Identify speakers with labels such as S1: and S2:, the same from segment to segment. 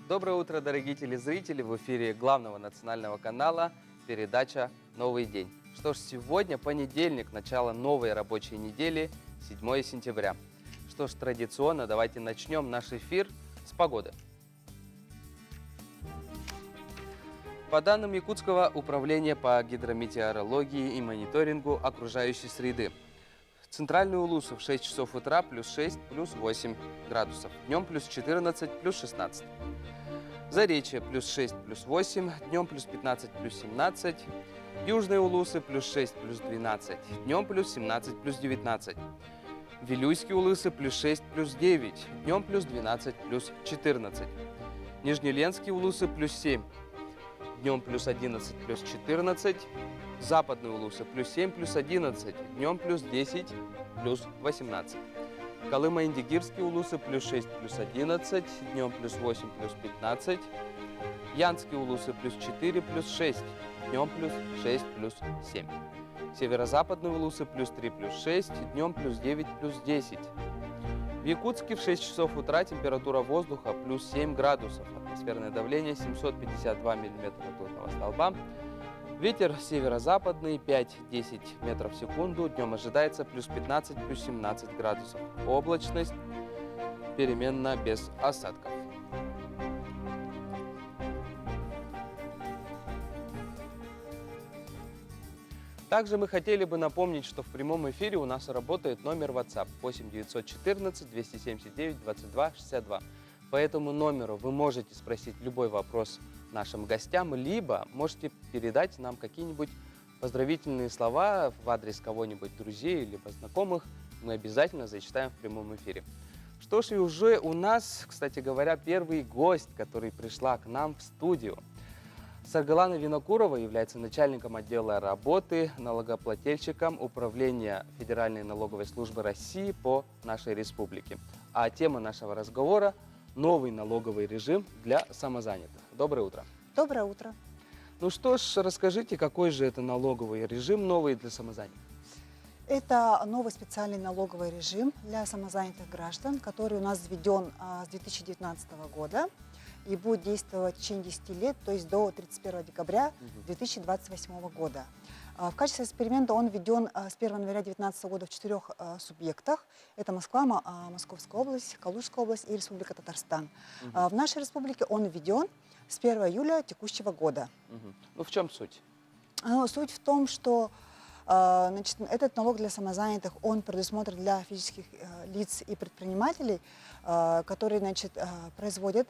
S1: Доброе утро, дорогие телезрители! В эфире главного национального канала передача «Новый день». Что ж, сегодня понедельник, начало новой рабочей недели, 7 сентября. Что ж, традиционно давайте начнем наш эфир с погоды. По данным Якутского управления по гидрометеорологии и мониторингу окружающей среды, центральный Улусу в 6 часов утра плюс 6, плюс 8 градусов, днем плюс 14, плюс 16. Заречье плюс 6, плюс 8, днем плюс 15, плюс 17. Южные Улусы плюс 6, плюс 12, днем плюс 17, плюс 19. Вилюйские Улусы плюс 6, плюс 9, днем плюс 12, плюс 14. Нижнеленские Улусы плюс 7, днем плюс 11, плюс 14. Западные Улусы плюс 7, плюс 11, днем плюс 10, плюс 18. Колымо-Индигирские Улусы плюс 6, плюс 11, днем плюс 8, плюс 15. Янские Улусы плюс 4, плюс 6, днем плюс 6, плюс 7. Северо-западные Улусы плюс 3, плюс 6, днем плюс 9, плюс 10. В Якутске в 6 часов утра температура воздуха плюс 7 градусов, атмосферное давление 752 миллиметра ртутного столба. Ветер северо-западный 5-10 метров в секунду, днем ожидается плюс 15, плюс 17 градусов. Облачность переменно без осадков. Также мы хотели бы напомнить, что в прямом эфире у нас работает номер WhatsApp 8 914 279 22 62. По этому номеру вы можете спросить любой вопрос нашим гостям, либо можете передать нам какие-нибудь поздравительные слова в адрес кого-нибудь, друзей, либо знакомых. Мы обязательно зачитаем в прямом эфире. Что ж, и уже у нас, кстати говоря, первый гость, который пришла к нам в студию. Саргалана Винокурова является начальником отдела работы налогоплательщиком Управления Федеральной налоговой службы России по нашей республике. А тема нашего разговора – новый налоговый режим для самозанятых. Доброе утро.
S2: Доброе утро.
S1: Ну что ж, расскажите, какой же это налоговый режим новый для самозанятых?
S2: Это новый специальный налоговый режим для самозанятых граждан, который у нас введен с 2019 года и будет действовать в течение 10 лет, то есть до 31 декабря 2028 года. В качестве эксперимента он введен с 1 января 2019 года в 4 субъектах. Это Москва, Московская область, Калужская область и Республика Татарстан. В нашей республике он введен с 1 июля текущего года.
S1: Ну в чем суть?
S2: Суть в том, что значит, этот налог для самозанятых, он предусмотрен для физических лиц и предпринимателей, которые, значит, производят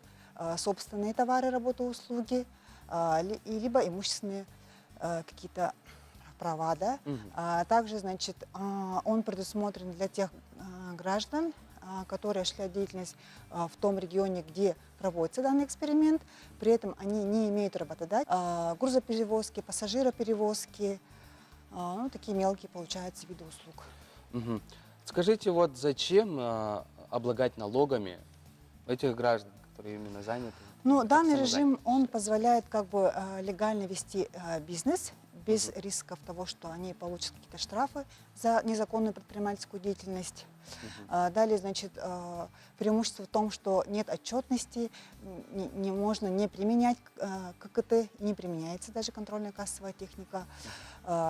S2: собственные товары, работы, услуги, либо имущественные какие-то права, да. Также, значит, он предусмотрен для тех граждан, которые осуществляют деятельность в том регионе, где проводится данный эксперимент. При этом они не имеют работодателя. Грузоперевозки, пассажироперевозки, ну, такие мелкие, получаются, виды услуг.
S1: Скажите, вот зачем облагать налогами этих граждан, которые именно заняты?
S2: Ну, данный режим, он позволяет как бы легально вести бизнес без рисков того, что они получат какие-то штрафы за незаконную предпринимательскую деятельность. Далее, значит, преимущество в том, что нет отчетности, не можно не применять ККТ, не применяется даже контрольная кассовая техника.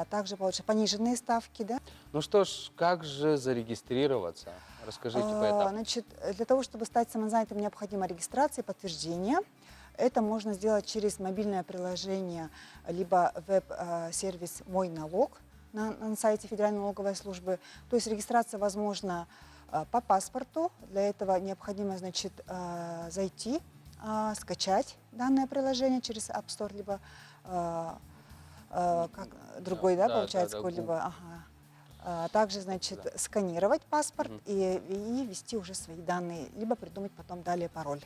S2: Также, получается, пониженные ставки, да.
S1: Ну что ж, как же зарегистрироваться? Расскажите поэтапно.
S2: Значит, для того, чтобы стать самозанятым, необходима регистрация и подтверждение. Это можно сделать через мобильное приложение, либо веб-сервис «Мой налог» на сайте Федеральной налоговой службы. То есть регистрация возможна по паспорту. Для этого необходимо, значит, зайти, скачать данное приложение через App Store, либо другой, да, получается, какой-либо. Также, значит, сканировать паспорт и ввести уже свои данные, либо придумать потом далее пароль.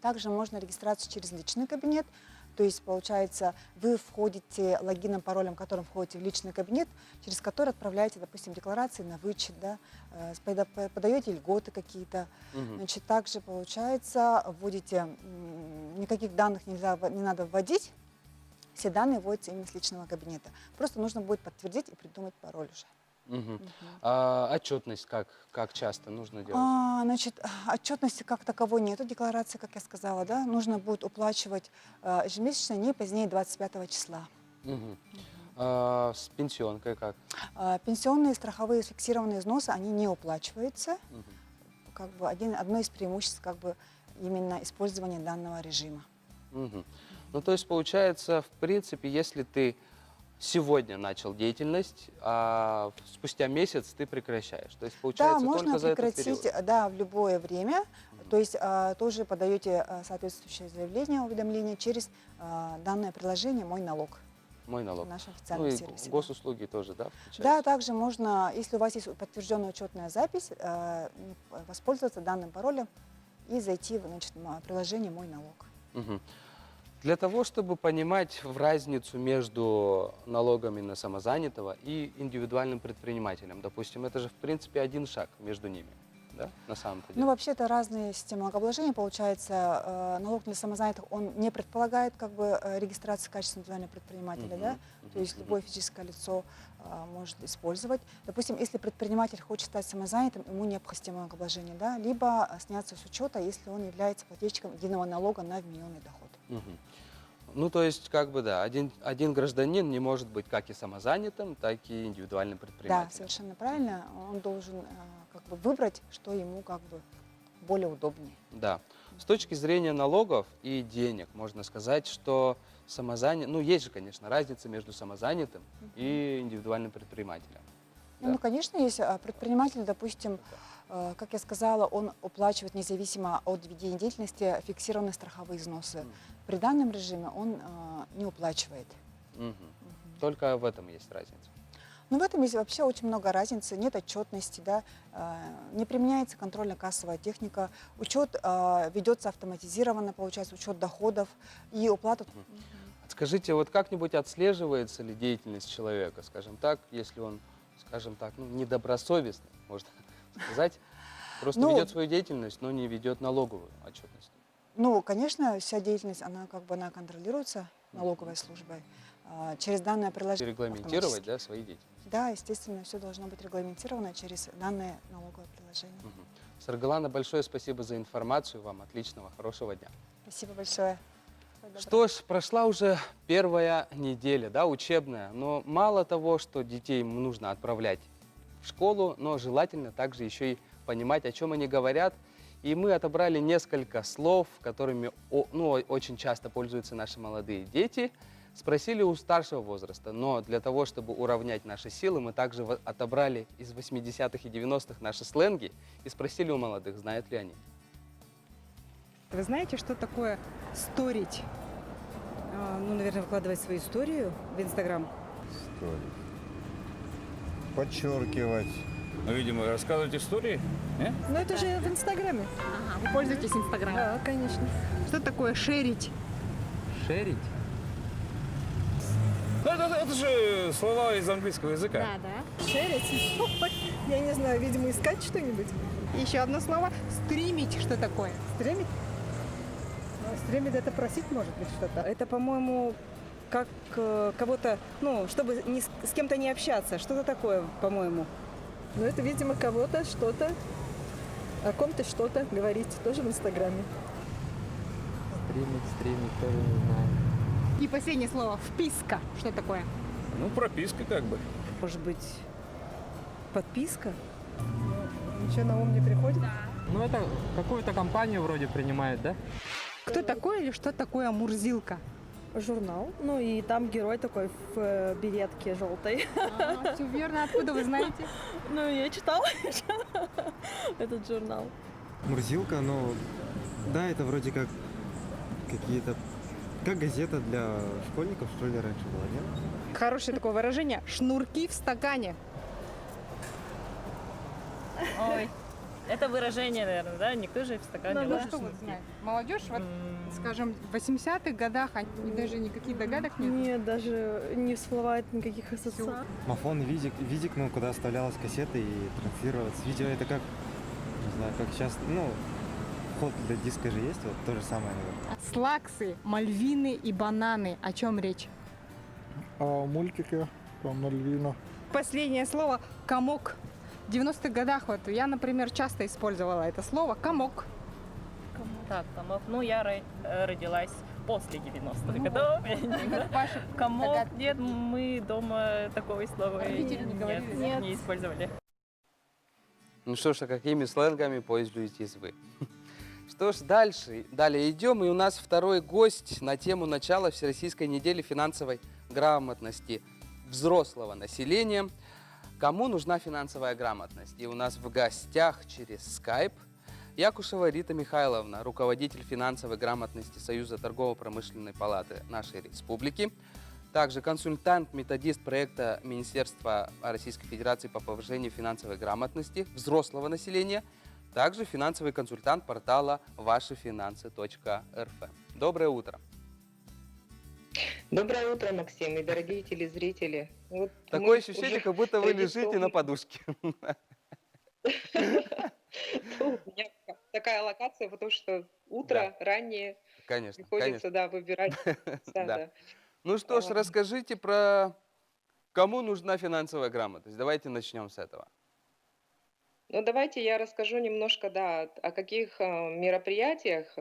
S2: Также можно регистрацию через личный кабинет, то есть, получается, вы входите логином, паролем, которым входите в личный кабинет, через который отправляете, допустим, декларации на вычет, да, подаете льготы какие-то. Значит, также, получается, вводите, никаких данных не надо вводить, все данные вводятся именно с личного кабинета. Просто нужно будет подтвердить и придумать пароль уже.
S1: Мгм. Отчетность как часто нужно делать?
S2: Значит, отчетности как таковой нету, декларации, как я сказала, да, нужно будет уплачивать ежемесячно не позднее 25 числа.
S1: Мгм. С пенсионкой как?
S2: Пенсионные, страховые, фиксированные взносы, они не уплачиваются.
S1: Мгм.
S2: Как бы одно из преимуществ как бы именно использования данного режима.
S1: Мгм. Ну, то есть, получается, в принципе, если ты сегодня начал деятельность, а спустя месяц ты прекращаешь. То есть,
S2: Да,
S1: получается,
S2: можно
S1: только за этот
S2: прекратить,
S1: период.
S2: да, в любое время.
S1: Мгм.
S2: То есть тоже подаете соответствующее заявление, уведомление через данное приложение «Мой налог»
S1: Мой
S2: в
S1: налог.
S2: нашем
S1: Ну
S2: официальном
S1: и
S2: сервисе. Да.
S1: госуслуги тоже, да,
S2: Да,
S1: включаются?
S2: также можно, если у вас есть подтвержденная учетная запись, воспользоваться данным паролем и зайти в, значит, приложение «Мой налог».
S1: Мгм. Для того, чтобы понимать разницу между налогами на самозанятого и индивидуальным предпринимателем, допустим, это же, в принципе, один шаг между ними, да, на самом-то
S2: Ну,
S1: деле?
S2: вообще, это разные системы налогообложения. Получается, налог для самозанятых, он не предполагает как бы регистрации в качестве индивидуального предпринимателя, да? То есть любое физическое лицо может использовать. Допустим, если предприниматель хочет стать самозанятым, ему необходима система налогообложения, да? Либо сняться с учета, если он является плательщиком единого налога на вмененный доход.
S1: Мгм. Ну, то есть, как бы, да, один гражданин не может быть как и самозанятым, так и индивидуальным
S2: Да,
S1: предпринимателем.
S2: совершенно правильно. Он должен как бы выбрать, что ему как бы более удобнее.
S1: Да. С точки зрения налогов и денег, можно сказать, что ну, есть же, конечно, разница между самозанятым и индивидуальным предпринимателем.
S2: Ну, конечно, есть предприниматель, допустим, как я сказала, он уплачивает независимо от ведения деятельности фиксированные страховые взносы. При данном режиме он не уплачивает.
S1: Мгм. Только в этом есть разница.
S2: Но в этом есть вообще очень много разницы, нет отчетности, да, не применяется контрольно-кассовая техника, учет ведется автоматизированно, получается учет доходов и уплата.
S1: Скажите, вот как-нибудь отслеживается ли деятельность человека, скажем так, если он, скажем так, ну, недобросовестный, можно сказать, просто
S2: Ну,
S1: ведет свою деятельность, но не ведет налоговую отчетность?
S2: Ну, конечно, вся деятельность, она как бы она контролируется налоговой службой через данное приложение.
S1: Регламентировать,
S2: автоматически.
S1: да, свои деятельности.
S2: Да, естественно, все должно быть регламентировано через данное налоговое приложение.
S1: Мгм. Саргалана, большое спасибо за информацию. Вам отличного, хорошего дня.
S2: Спасибо большое.
S1: Что ж, прошла уже первая неделя, да, учебная, но мало того, что детей нужно отправлять в школу, но желательно также еще и понимать, о чем они говорят. И мы отобрали несколько слов, которыми очень часто пользуются наши молодые дети. Спросили у старшего возраста, но для того, чтобы уравнять наши силы, мы также отобрали из 80-х и 90-х наши сленги и спросили у молодых, знают ли они.
S3: Вы знаете, что такое сторить?
S4: Ну, наверное, выкладывать свою историю в Инстаграм.
S5: Сторить. Подчеркивать.
S6: Ну, видимо, рассказывать истории? Не?
S4: Ну, это же в Инстаграме.
S3: Вы пользуетесь Инстаграмом?
S4: Да, конечно.
S3: Что такое шерить?
S6: Шерить? Ну, это же слова из английского языка.
S3: да.
S4: Шерить? Я не знаю, видимо, искать что-нибудь.
S3: Еще одно слово. Стримить. Что такое?
S4: Стремить? Ну, стремить это просить, может быть, что-то. Это, по-моему, как кого-то, ну, чтобы с кем-то не общаться. Что-то такое, по-моему.
S7: Ну, это, видимо, кого-то что-то, о ком-то что-то говорить, тоже в Инстаграме.
S8: Стримить, тоже не знаю.
S3: И последнее слово. Вписка. Что такое?
S6: Ну, прописка как бы.
S4: Может быть, подписка?
S7: Ничего на ум не приходит?
S8: Ну, это какую-то компанию вроде принимает, да?
S3: Кто такой или что такое Мурзилка?
S7: Журнал. Ну, и там герой такой в беретке желтой.
S3: Все верно. Откуда вы знаете?
S7: Ну, я читала этот журнал.
S9: Мурзилка, ну, да, это вроде как какие-то, как газета для школьников, что ли, раньше была, нет?
S3: Хорошее такое выражение. Шнурки в стакане.
S10: Ой, это выражение, наверное, да? Никто же в стакане.
S3: Ну,
S10: ложит
S3: что вот
S10: шнурки.
S3: знает. Молодежь, вот, скажем, в 80-х годах, они даже никаких догадок нет.
S7: Нет, даже не всплывает никаких ассоциаций.
S9: Мафон, видик, ну, куда вставлялась кассета и транслировалось видео, это как, не знаю, как сейчас, ну, вход для диска же есть, вот то же самое, наверное.
S3: Слаксы, мальвины и бананы. О чем речь?
S11: Мультики про Мальвину.
S3: последнее слово комок. В 90-х годах вот я, например, часто использовала это слово комок.
S10: Так, комок. Ну, я родилась после 90-х годов. Комок. Нет, мы дома такого слова не использовали.
S1: Ну что ж, а какими сленгами пользуетесь вы? Что ж, далее идем, и у нас второй гость на тему начала Всероссийской недели финансовой грамотности взрослого населения. Кому нужна финансовая грамотность? И у нас в гостях через Skype Якушева Рита Михайловна, руководитель финансовой грамотности Союза торгово-промышленной палаты нашей республики, также консультант-методист проекта Министерства Российской Федерации по повышению финансовой грамотности взрослого населения, также финансовый консультант портала вашифинансы.рф. Доброе утро.
S5: Доброе утро, Максим и дорогие телезрители. Вот
S1: Такое ощущение, как будто вы лежите
S5: традиционно-
S1: на подушке.
S5: Ну, у меня такая локация, потому что утро раннее,
S1: Конечно,
S5: приходится,
S1: конечно.
S5: да, выбирать. Да,
S1: Да.
S5: да.
S1: Ну что ж,
S5: А.
S1: расскажите про кому нужна финансовая грамотность. Давайте начнем с этого.
S5: Ну, давайте я расскажу немножко, да, о каких мероприятиях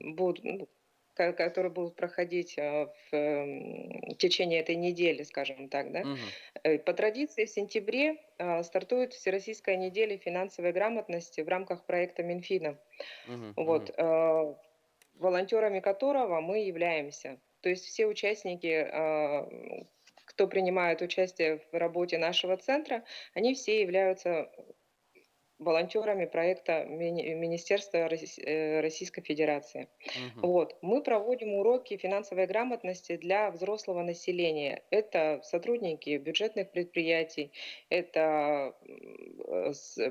S5: будут, которые будут проходить в течение этой недели, скажем так, да.
S1: Мгм.
S5: По традиции в сентябре стартует Всероссийская неделя финансовой грамотности в рамках проекта Минфина.
S1: Мгм.
S5: Вот, волонтерами которого мы являемся. То есть все участники, кто принимает участие в работе нашего центра, они все являются волонтерами проекта Министерства Российской Федерации.
S1: Мгм.
S5: Вот. Мы проводим уроки финансовой грамотности для взрослого населения. Это сотрудники бюджетных предприятий, это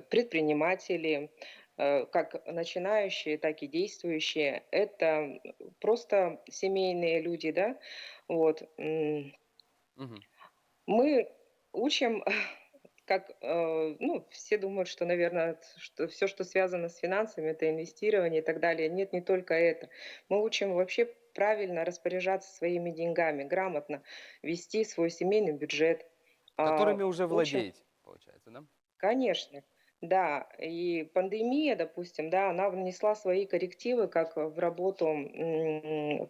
S5: предприниматели, как начинающие, так и действующие. Это просто семейные люди, да. Вот.
S1: Мгм.
S5: Мы учим, как, ну, все думают, что, наверное, что все, что связано с финансами, это инвестирование и так далее. Нет, не только это. Мы учим вообще правильно распоряжаться своими деньгами, грамотно вести свой семейный бюджет.
S1: Которыми уже
S5: Учим,
S1: владеете, получается, да?
S5: конечно, да. И пандемия, допустим, да, она внесла свои коррективы как в работу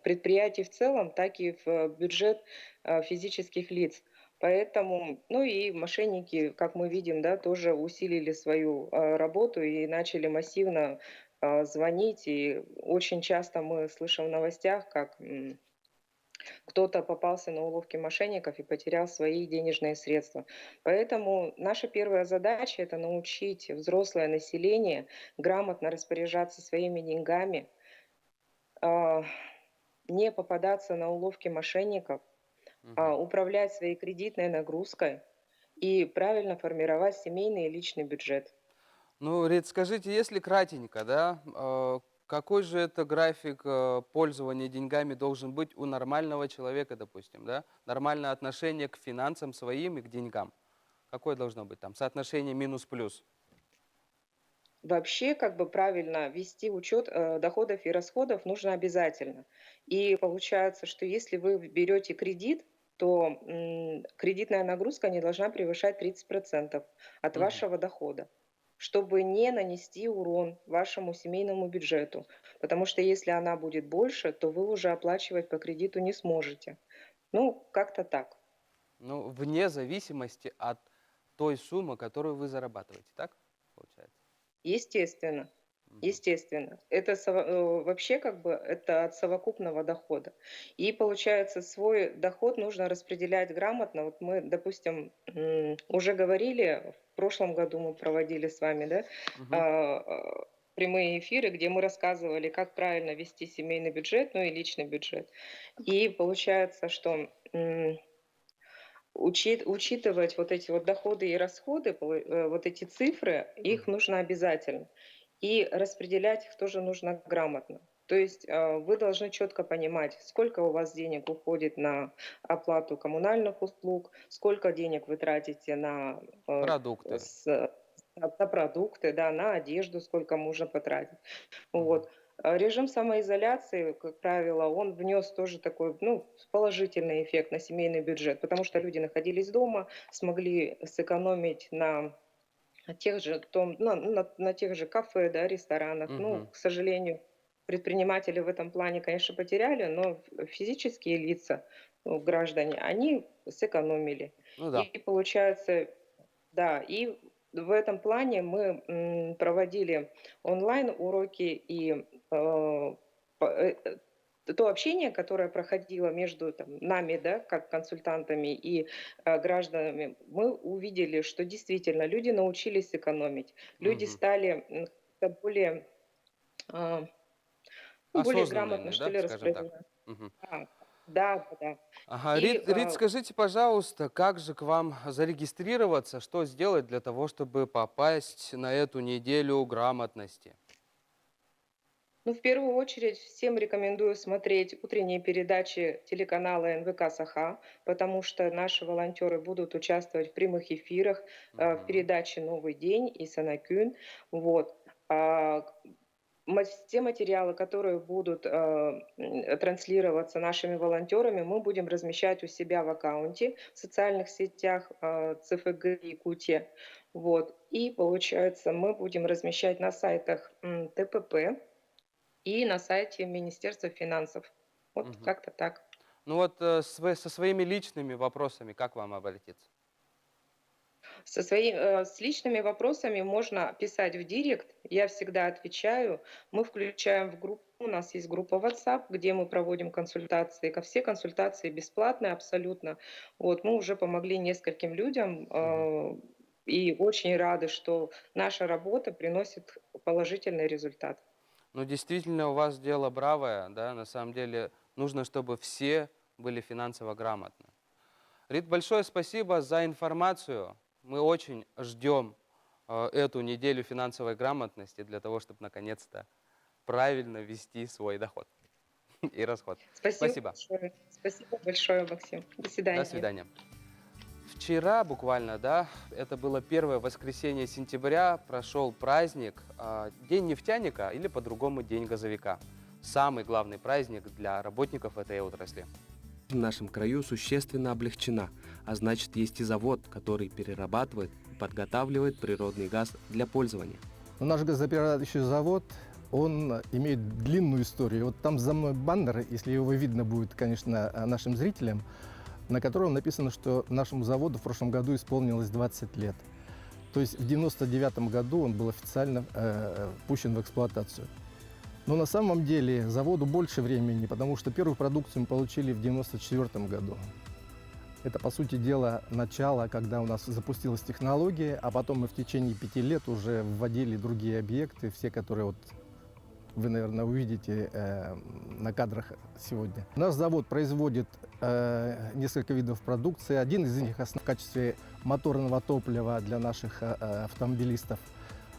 S5: предприятий в целом, так и в бюджет физических лиц. Поэтому, ну и мошенники, как мы видим, да, тоже усилили свою работу и начали массивно звонить. И очень часто мы слышим в новостях, как кто-то попался на уловки мошенников и потерял свои денежные средства. Поэтому наша первая задача – это научить взрослое население грамотно распоряжаться своими деньгами, не попадаться на уловки мошенников,
S1: Мгм.
S5: управлять своей кредитной нагрузкой и правильно формировать семейный и личный бюджет.
S1: Ну, Рит, скажите, если кратенько, да, какой же это график пользования деньгами должен быть у нормального человека, допустим, да? Нормальное отношение к финансам своим и к деньгам. Какое должно быть там? Соотношение минус-плюс.
S5: Вообще, как бы правильно вести учет доходов и расходов нужно обязательно. И получается, что если вы берете кредит, то кредитная нагрузка не должна превышать 30% от
S1: Мгм.
S5: вашего дохода, чтобы не нанести урон вашему семейному бюджету. Потому что если она будет больше, то вы уже оплачивать по кредиту не сможете. Ну, как-то так.
S1: Ну, вне зависимости от той суммы, которую вы зарабатываете, так получается?
S5: Естественно.
S1: Мгм.
S5: Естественно. Это вообще как бы это от совокупного дохода. И получается, свой доход нужно распределять грамотно. Вот мы, допустим, уже говорили, в прошлом году мы проводили с вами, да,
S1: Мгм.
S5: прямые эфиры, где мы рассказывали, как правильно вести семейный бюджет, ну и личный бюджет. И получается, что учитывать вот эти вот доходы и расходы, вот эти цифры, их
S1: Мгм.
S5: нужно обязательно. И распределять их тоже нужно грамотно. То есть вы должны четко понимать, сколько у вас денег уходит на оплату коммунальных услуг, сколько денег вы тратите на,
S1: Продукты.
S5: на продукты, да, на одежду, сколько можно потратить.
S1: Мгм.
S5: Вот. Режим самоизоляции, как правило, он внес тоже такой, ну, положительный эффект на семейный бюджет, потому что люди находились дома, смогли сэкономить на тех же, на тех же кафе, да, ресторанах. Ну,
S1: Мгм.
S5: к сожалению, предприниматели в этом плане, конечно, потеряли, но физические лица, ну, граждане, они сэкономили.
S1: Ну да.
S5: И получается, да, и в этом плане мы проводили онлайн-уроки, и то общение, которое проходило между там, нами, да, как консультантами и гражданами, мы увидели, что действительно люди научились экономить, люди
S1: Мгм.
S5: стали более, а, ну, более грамотно,
S1: Осознанными,
S5: что
S1: да,
S5: ли,
S1: скажем так.
S5: распоряжаться.
S1: Мгм.
S5: Да, да, да.
S1: Ага,
S5: И
S1: Рит, скажите, пожалуйста, как же к вам зарегистрироваться, что сделать для того, чтобы попасть на эту неделю грамотности?
S5: ну, в первую очередь, всем рекомендую смотреть утренние передачи телеканала НВК «Саха», потому что наши волонтеры будут участвовать в прямых эфирах, в
S1: Мгм.
S5: передаче «Новый день» и «Санакюн». Вот. А, те материалы, которые будут транслироваться нашими волонтерами, мы будем размещать у себя в аккаунте в социальных сетях ЦФГ Якутия. Вот. И, получается, мы будем размещать на сайтах ТПП, и на сайте Министерства финансов. Вот
S1: Мгм.
S5: как-то так.
S1: Ну вот со своими личными вопросами как вам обратиться?
S5: С личными вопросами можно писать в директ. Я всегда отвечаю. Мы включаем в группу. У нас есть группа WhatsApp, где мы проводим консультации. Все консультации бесплатные абсолютно. Вот, мы уже помогли нескольким людям.
S1: Мгм.
S5: И очень рады, что наша работа приносит положительный результат.
S1: Ну, действительно, у вас дело бравое, да, на самом деле нужно, чтобы все были финансово грамотны. Рит, большое спасибо за информацию. Мы очень ждем эту неделю финансовой грамотности для того, чтобы наконец-то правильно вести свой доход и расход.
S5: Спасибо
S1: Спасибо.
S5: большое. Спасибо большое, Максим. До
S1: До
S5: свидания.
S1: свидания. Вчера буквально, да, это было первое воскресенье сентября, прошел праздник, День нефтяника или по-другому День газовика. Самый главный праздник для работников этой отрасли.
S11: В нашем краю существенно облегчена, а значит есть и завод, который перерабатывает и подготавливает природный газ для пользования.
S12: Наш газоперерабатывающий завод, он имеет длинную историю. Вот там за мной баннер, если его видно будет, конечно, нашим зрителям, на котором написано, что нашему заводу в прошлом году исполнилось 20 лет. То есть в 1999 году он был официально пущен в эксплуатацию. Но на самом деле заводу больше времени, потому что первую продукцию мы получили в 1994 году. Это, по сути дела, начало, когда у нас запустилась технология, а потом мы в течение 5 лет уже вводили другие объекты, все, которые вот вы, наверное, увидите на кадрах сегодня. Наш завод производит несколько видов продукции. Один из них в качестве моторного топлива для наших автомобилистов.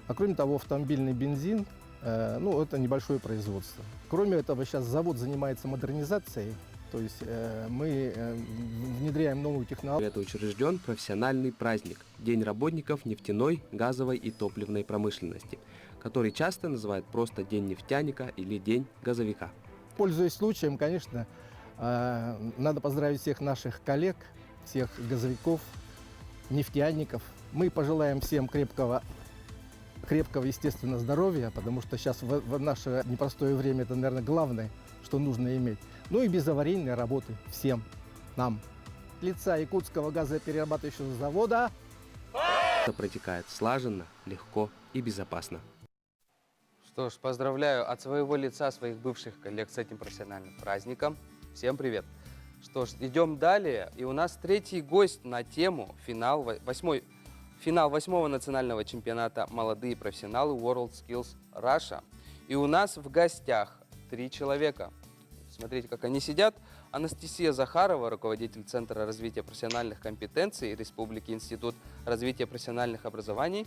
S12: А кроме того, автомобильный бензин, ну, это небольшое производство. Кроме этого, сейчас завод занимается модернизацией. То есть мы внедряем новую технологию.
S11: Это учрежден профессиональный праздник – День работников нефтяной, газовой и топливной промышленности, который часто называют просто День нефтяника или День газовика.
S12: Пользуясь случаем, конечно, надо поздравить всех наших коллег, всех газовиков, нефтяников. Мы пожелаем всем крепкого, естественно, здоровья, потому что сейчас в наше непростое время это, наверное, главное, что нужно иметь. Ну и безаварийной работы всем нам. Лица Якутского газоперерабатывающего завода.
S11: Это протекает слаженно, легко и безопасно.
S1: Что ж, поздравляю от своего лица своих бывших коллег с этим профессиональным праздником. Всем привет. Что ж, идем далее. И у нас третий гость на тему финал 8-го национального чемпионата «Молодые профессионалы World Skills Russia». И у нас в гостях 3 человека. Смотрите, как они сидят. Анастасия Захарова, руководитель Центра развития профессиональных компетенций Республики Институт развития профессиональных образований.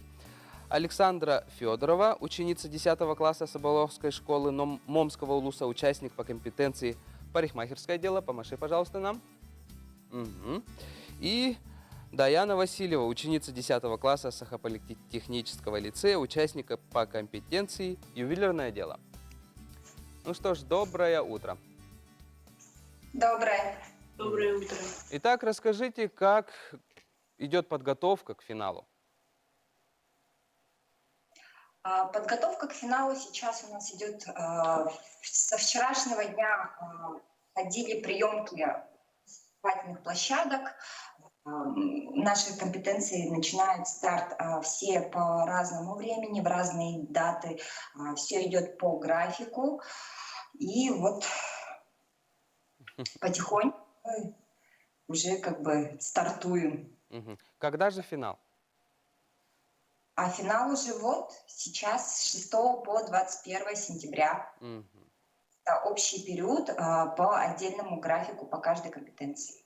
S1: Александра Федорова, ученица 10 класса Соболовской школы Момского улуса, участник по компетенции парикмахерское дело. Помаши, пожалуйста, нам. Угу. И Даяна Васильева, ученица 10 класса Сахаполитехнического лицея, участника по компетенции ювелирное дело. Ну что ж, доброе утро.
S13: Доброе. Доброе утро.
S1: Итак, расскажите, как идет подготовка к финалу?
S13: Подготовка к финалу сейчас у нас идет со вчерашнего дня. Ходили приемки спасательных площадок. Наши компетенции начинают старт все по разному времени, в разные даты. Все идет по графику. И вот потихоньку уже как бы стартуем.
S1: Когда же финал?
S13: А финал уже вот сейчас с 6 по 21 сентября. Это общий период по отдельному графику по каждой компетенции.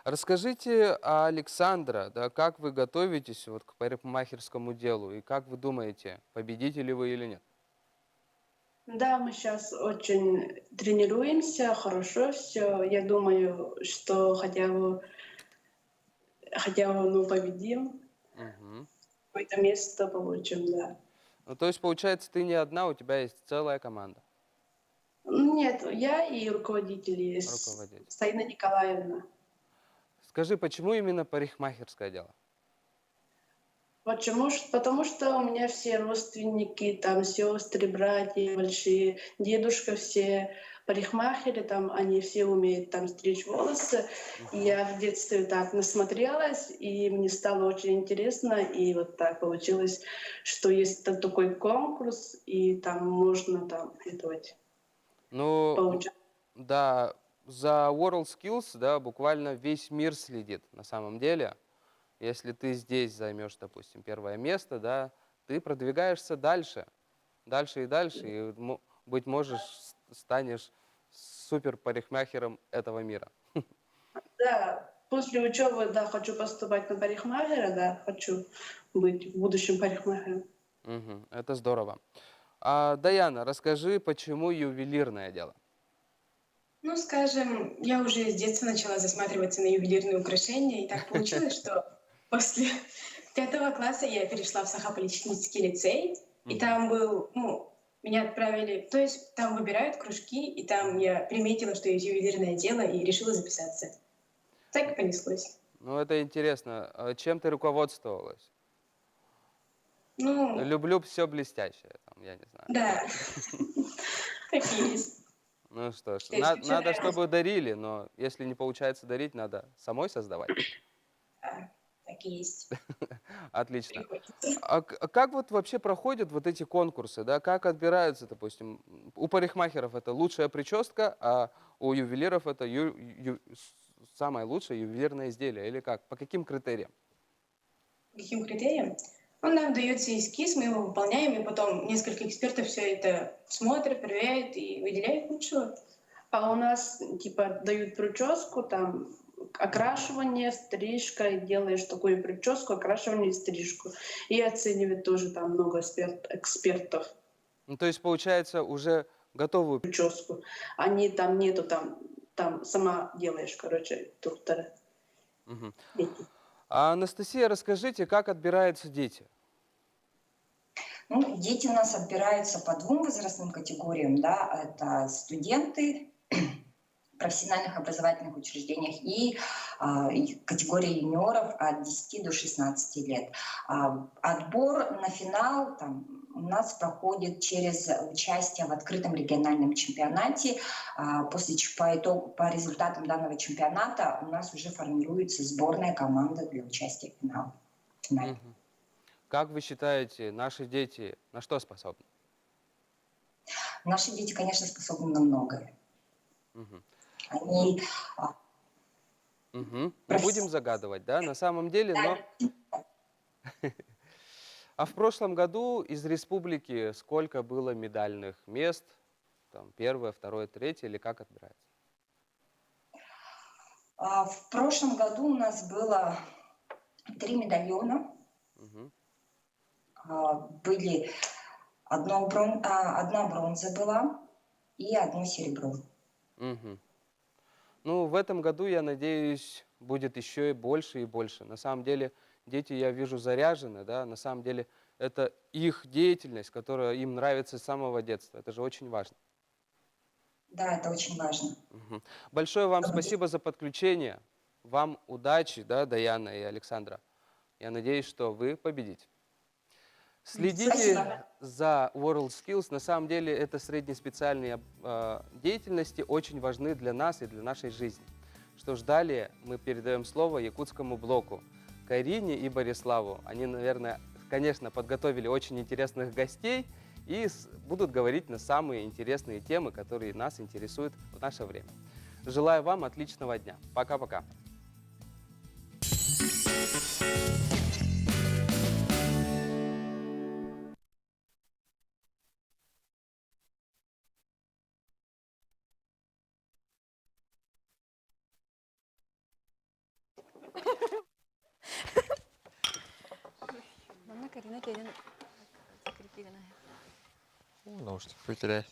S1: Расскажите, Александра, да, как вы готовитесь вот к парикмахерскому делу и как вы думаете, победите ли вы или нет?
S14: Да, мы сейчас очень тренируемся, хорошо все. Я думаю, что хотя бы ну, победим, какое-то место получим, да.
S1: Ну, то есть, получается, ты не одна, у тебя есть целая команда.
S14: Нет, я и руководитель Саина Николаевна.
S1: Скажи, почему именно парикмахерское дело?
S14: Почему? Потому что у меня все родственники, там сестры, братья большие, дедушка все парикмахеры, там они все умеют там стричь волосы. И я в детстве так насмотрелась, и мне стало очень интересно, и вот так получилось, что есть такой конкурс, и там можно там
S1: получать. Да, за WorldSkills, да, буквально весь мир следит на самом деле. Если ты здесь займешь, допустим, первое место, да, ты продвигаешься дальше, дальше, и, быть может, станешь супер парикмахером этого мира.
S14: Да, после учебы, да, хочу поступать на парикмахера, да, хочу быть будущим парикмахером.
S1: Это здорово. Даяна, расскажи, почему ювелирное дело?
S15: Ну, скажем, я уже с детства начала засматриваться на ювелирные украшения, и так получилось, что после 5 класса я перешла в Сахаполитехнический лицей, и там был, меня отправили, то есть там выбирают кружки, и там я приметила, что есть ювелирное дело, и решила записаться. Так и понеслось.
S1: Ну, это интересно. Чем ты руководствовалась?
S15: Ну,
S1: люблю все блестящее, там, я не знаю.
S15: Да, так и есть.
S1: Ну что ж, надо, чтобы дарили, но если не получается дарить, надо самой создавать.
S15: Так и есть.
S1: Отлично. А как вот вообще проходят вот эти конкурсы, да? Как отбираются, допустим, у парикмахеров это лучшая прическа, а у ювелиров это самое лучшее ювелирное изделие, или как? По каким критериям?
S15: По каким критериям? Нам дается эскиз, мы его выполняем, и потом несколько экспертов все это смотрят, проверяют и выделяют лучшего.
S14: А у нас, типа, дают прическу, там, окрашивание, стрижка, и делаешь такую прическу, окрашивание и стрижку. И оценивает тоже там много экспертов.
S1: Ну, то есть, получается, уже готовую
S14: прическу. Они там нету, там сама делаешь, короче, доктора.
S1: Анастасия, расскажите, как отбираются дети?
S13: Ну, дети у нас отбираются по 2 возрастным категориям, да, это студенты в профессиональных образовательных учреждениях и категория юниоров от 10 до 16 лет. Отбор на финал у нас проходит через участие в открытом региональном чемпионате. По результатам данного чемпионата у нас уже формируется сборная команда для участия в финале.
S1: Как вы считаете, наши дети на что способны?
S13: Наши дети, конечно, способны на многое. Они...
S1: Не будем загадывать, да, на самом деле, но... А в прошлом году из республики сколько было медальных мест? Там, 1, 2, 3, или как отбирается?
S13: В прошлом году у нас было 3 медальона. Были одна бронза была и 1 серебро.
S1: Ну, в этом году, я надеюсь, будет еще и больше и больше. На самом деле, дети, я вижу, заряжены, да, на самом деле, это их деятельность, которая им нравится с самого детства. Это же очень важно.
S13: Да, это очень важно.
S1: Мгм. Большое вам спасибо за подключение. Вам удачи, да, Даяна и Александра. Я надеюсь, что вы победите. Следите
S13: Спасибо.
S1: за WorldSkills. На самом деле это среднеспециальные деятельности очень важны для нас и для нашей жизни. Что ж, далее мы передаем слово якутскому блоку. Карине и Бориславу. Они, наверное, конечно, подготовили очень интересных гостей и будут говорить на самые интересные темы, которые нас интересуют в наше время. Желаю вам отличного дня. Пока-пока.
S16: Наушник потерять.